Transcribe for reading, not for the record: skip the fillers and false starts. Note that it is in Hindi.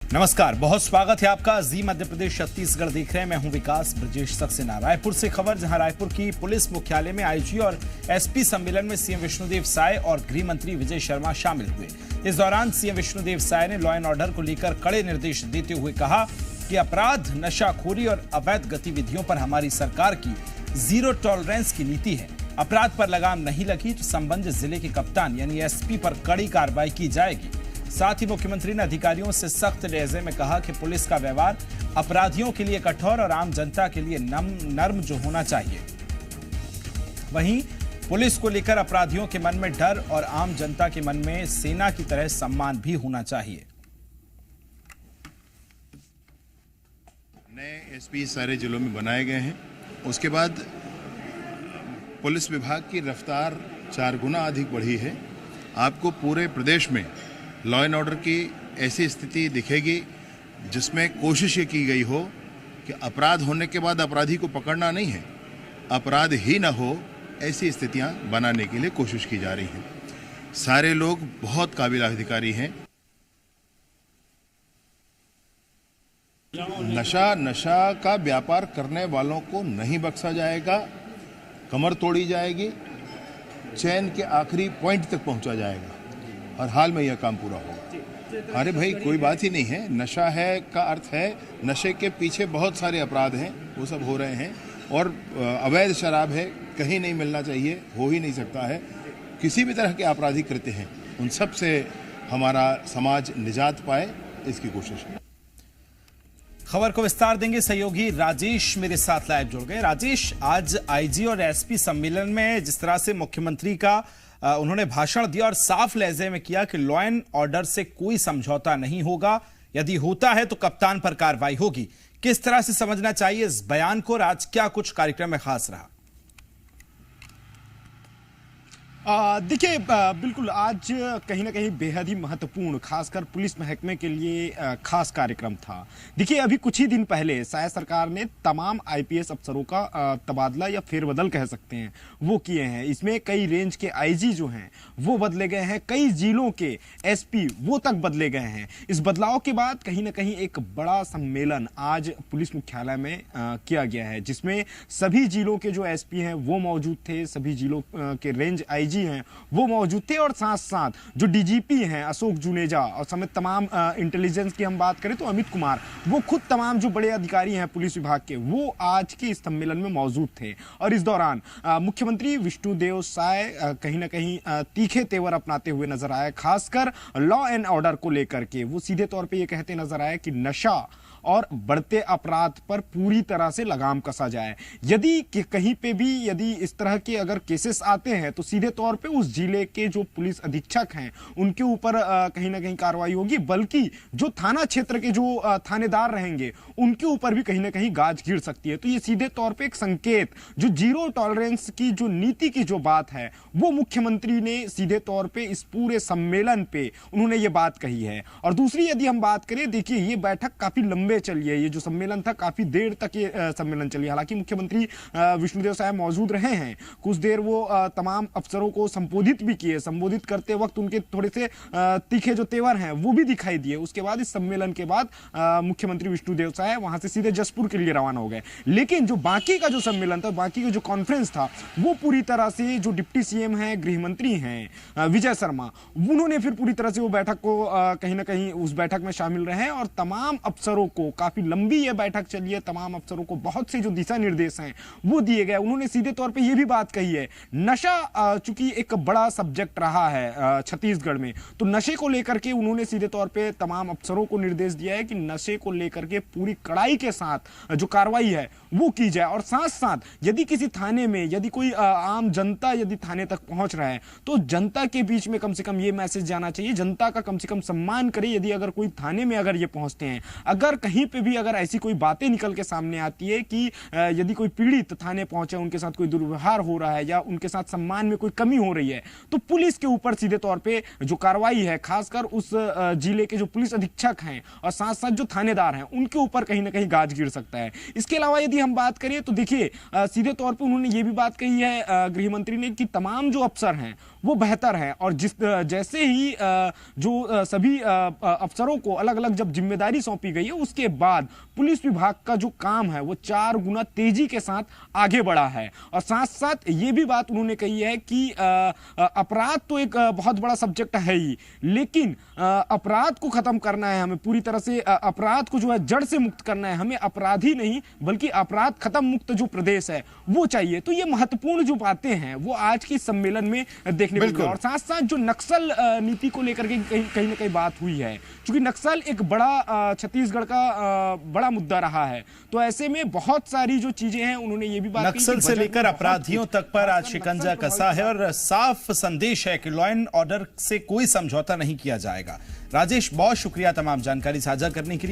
नमस्कार, बहुत स्वागत है आपका। जी मध्य प्रदेश छत्तीसगढ़ देख रहे हैं। मैं हूं विकास ब्रजेश सक्सेना। रायपुर से खबर, जहां रायपुर की पुलिस मुख्यालय में आईजी और एसपी सम्मेलन में सीएम विष्णुदेव साय और गृह मंत्री विजय शर्मा शामिल हुए। इस दौरान सीएम विष्णुदेव साय ने लॉ एंड ऑर्डर को लेकर कड़े निर्देश देते हुए कहा कि अपराध, नशाखोरी और अवैध गतिविधियों पर हमारी सरकार की जीरो टॉलरेंस की नीति है। अपराध पर लगाम नहीं लगी तो संबंधित जिले के कप्तान यानी एसपी पर कड़ी कार्रवाई की जाएगी। साथ ही मुख्यमंत्री ने अधिकारियों से सख्त लहजे में कहा कि पुलिस का व्यवहार अपराधियों के लिए कठोर और आम जनता के लिए नर्म जो होना चाहिए। वहीं पुलिस को लेकर अपराधियों के मन में डर और आम जनता के मन में सेना की तरह सम्मान भी होना चाहिए। नए एसपी सारे जिलों में बनाए गए हैं। उसके बाद पुलिस विभाग की रफ्तार 4 गुना अधिक बढ़ी है। आपको पूरे प्रदेश में लॉ एंड ऑर्डर की ऐसी स्थिति दिखेगी जिसमें कोशिश ये की गई हो कि अपराध होने के बाद अपराधी को पकड़ना नहीं है, अपराध ही ना हो, ऐसी स्थितियां बनाने के लिए कोशिश की जा रही है। सारे लोग बहुत काबिल अधिकारी हैं। नशा का व्यापार करने वालों को नहीं बख्शा जाएगा, कमर तोड़ी जाएगी, चैन के आखिरी पॉइंट तक पहुंचा जाएगा और हाल में यह काम पूरा होगा। अरे भाई, कोई बात ही नहीं है। नशा है का अर्थ है नशे के पीछे बहुत सारे अपराध हैं, वो सब हो रहे हैं। और अवैध शराब है, कहीं नहीं मिलना चाहिए, हो ही नहीं सकता है। किसी भी तरह के आपराधिक कृत्य हैं, उन सब से हमारा समाज निजात पाए, इसकी कोशिश है। खबर को विस्तार देंगे सहयोगी राजेश मेरे साथ लाइव जुड़ गए। राजेश, आज आईजी और एसपी सम्मेलन में जिस तरह से मुख्यमंत्री का उन्होंने भाषण दिया और साफ लहजे में किया कि लॉ एंड ऑर्डर से कोई समझौता नहीं होगा, यदि होता है तो कप्तान पर कार्रवाई होगी। किस तरह से समझना चाहिए इस बयान को और आज क्या कुछ कार्यक्रम में खास रहा? देखिए, बिल्कुल आज कहीं ना कहीं बेहद ही महत्वपूर्ण, खासकर पुलिस महकमे के लिए खास कार्यक्रम था। देखिए, अभी कुछ ही दिन पहले शायद सरकार ने तमाम आईपीएस अफसरों का तबादला या फेरबदल कह सकते हैं वो किए हैं। इसमें कई रेंज के आईजी जो हैं वो बदले गए हैं, कई जिलों के एसपी वो तक बदले गए हैं। इस बदलाव के बाद कहीं ना कहीं एक बड़ा सम्मेलन आज पुलिस मुख्यालय में किया गया है, जिसमें सभी जिलों के जो एसपी हैं वो मौजूद थे, सभी जिलों के रेंज आईजी हैं वो मौजूद थे और साथ साथ जो डीजीपी हैं अशोक जुनेजा और समेत तमाम इंटेलिजेंस की हम बात करें तो अमित कुमार, वो खुद तमाम जो बड़े अधिकारी हैं पुलिस विभाग के, वो आज के इस सम्मेलन में मौजूद थे। और इस दौरान मुख्यमंत्री विष्णुदेव साय कहीं ना कहीं तीखे तेवर अपनाते हुए नजर आए। खासकर लॉ एंड ऑर्डर को लेकर के वो सीधे तौर पर यह कहते नजर आए कि नशा और बढ़ते अपराध पर पूरी तरह से लगाम कसा जाए। यदि कहीं पे भी यदि इस तरह के अगर केसेस आते हैं तो सीधे तौर पे उस जिले के जो पुलिस अधीक्षक हैं उनके ऊपर कहीं ना कहीं कार्रवाई होगी, बल्कि जो थाना क्षेत्र के जो थानेदार रहेंगे उनके ऊपर भी कहीं ना कहीं गाज गिर सकती है। तो ये सीधे तौर पे एक संकेत, जो जीरो टॉलरेंस की जो नीति की जो बात है वो मुख्यमंत्री ने सीधे तौर पे इस पूरे सम्मेलन पे उन्होंने ये बात कही है। और दूसरी यदि हम बात करें, देखिए ये बैठक काफी लंबे चलिए, ये जो सम्मेलन था काफी देर तक ये सम्मेलन चलिए। हालांकि मुख्यमंत्री विष्णुदेव साय मौजूद रहे हैं, कुछ देर वो तमाम अफसरों को संबोधित भी किए। संबोधित करते वक्त उनके थोड़े से तीखे जो तेवर हैं वो भी दिखाई दिए। उसके बाद इस सम्मेलन के बाद मुख्यमंत्री विष्णुदेव साय वहां से सीधे जसपुर के लिए रवाना हो गए। लेकिन जो बाकी का जो सम्मेलन था, बाकी का जो कॉन्फ्रेंस था, वो पूरी तरह से जो डिप्टी सीएम है, गृह मंत्री हैं विजय शर्मा, उन्होंने फिर पूरी तरह से वो बैठक को कहीं ना कहीं उस बैठक में शामिल रहे और तमाम अफसरों को, काफी लंबी यह बैठक चली है, तमाम अफसरों को बहुत से जो दिशा निर्देश हैं वो दिए गए। उन्होंने सीधे तौर पे ये भी बात कही है, नशा चूंकि एक बड़ा सब्जेक्ट रहा है छत्तीसगढ़ में, तो नशे को लेकर के उन्होंने सीधे तौर पे तमाम अफसरों को निर्देश दिया है कि नशे को लेकर के पूरी कड़ाई के साथ जो कार्रवाई है वो की जाए। और साथ साथ यदि किसी थाने में यदि कोई आम जनता यदि थाने तक पहुंच रहा है तो जनता के बीच में कम से कम ये मैसेज जाना चाहिए, जनता का कम से कम सम्मान करे। यदि अगर कोई थाने में अगर ये पहुंचते हैं, अगर कहीं पे भी अगर ऐसी कोई बातें निकल के सामने आती है कि यदि कोई पीड़ित थाने पहुंचे, उनके साथ कोई दुर्व्यवहार हो रहा है या उनके साथ सम्मान में कोई कमी कमी हो रही है, तो पुलिस के ऊपर सीधे तौर पे जो कार्रवाई है, खासकर उस जिले के जो पुलिस अधीक्षक हैं और साथ साथ जो थानेदार हैं, उनके ऊपर कहीं ना कहीं गाज गिर सकता है। इसके अलावा यदि हम बात करें तो देखिए सीधे तौर पे उन्होंने ये भी बात कही है गृह मंत्री ने कि तमाम जो अफसर हैं वो बेहतर हैं, और जैसे ही जो सभी अफसरों को अलग अलग जब जिम्मेदारी सौंपी गई है, उसके बाद पुलिस विभाग का जो काम है वो 4 गुना तेजी के साथ आगे बढ़ा है। और साथ साथ ये भी बात उन्होंने कही है कि अपराध तो एक बहुत बड़ा सब्जेक्ट है ही, लेकिन अपराध को खत्म करना है हमें, पूरी तरह से अपराध को जो है जड़ से मुक्त करना है हमें, अपराधी नहीं बल्कि अपराध खत्म मुक्त जो प्रदेश है वो चाहिए। तो ये महत्वपूर्ण जो बातें हैं वो आज के सम्मेलन में देखने को मिली। और साथ साथ जो नक्सल नीति को लेकर के कहीं ना कहीं बात हुई है, क्योंकि नक्सल एक बड़ा छत्तीसगढ़ का बड़ा मुद्दा रहा है, तो ऐसे में बहुत सारी जो चीजें हैं उन्होंने ये भी बात कही नक्सल से लेकर अपराधियों तक पर आज शिकंजा कसा है और साफ संदेश है कि लॉ एंड ऑर्डर से कोई समझौता नहीं किया जाएगा। राजेश, बहुत शुक्रिया तमाम जानकारी साझा करने के लिए।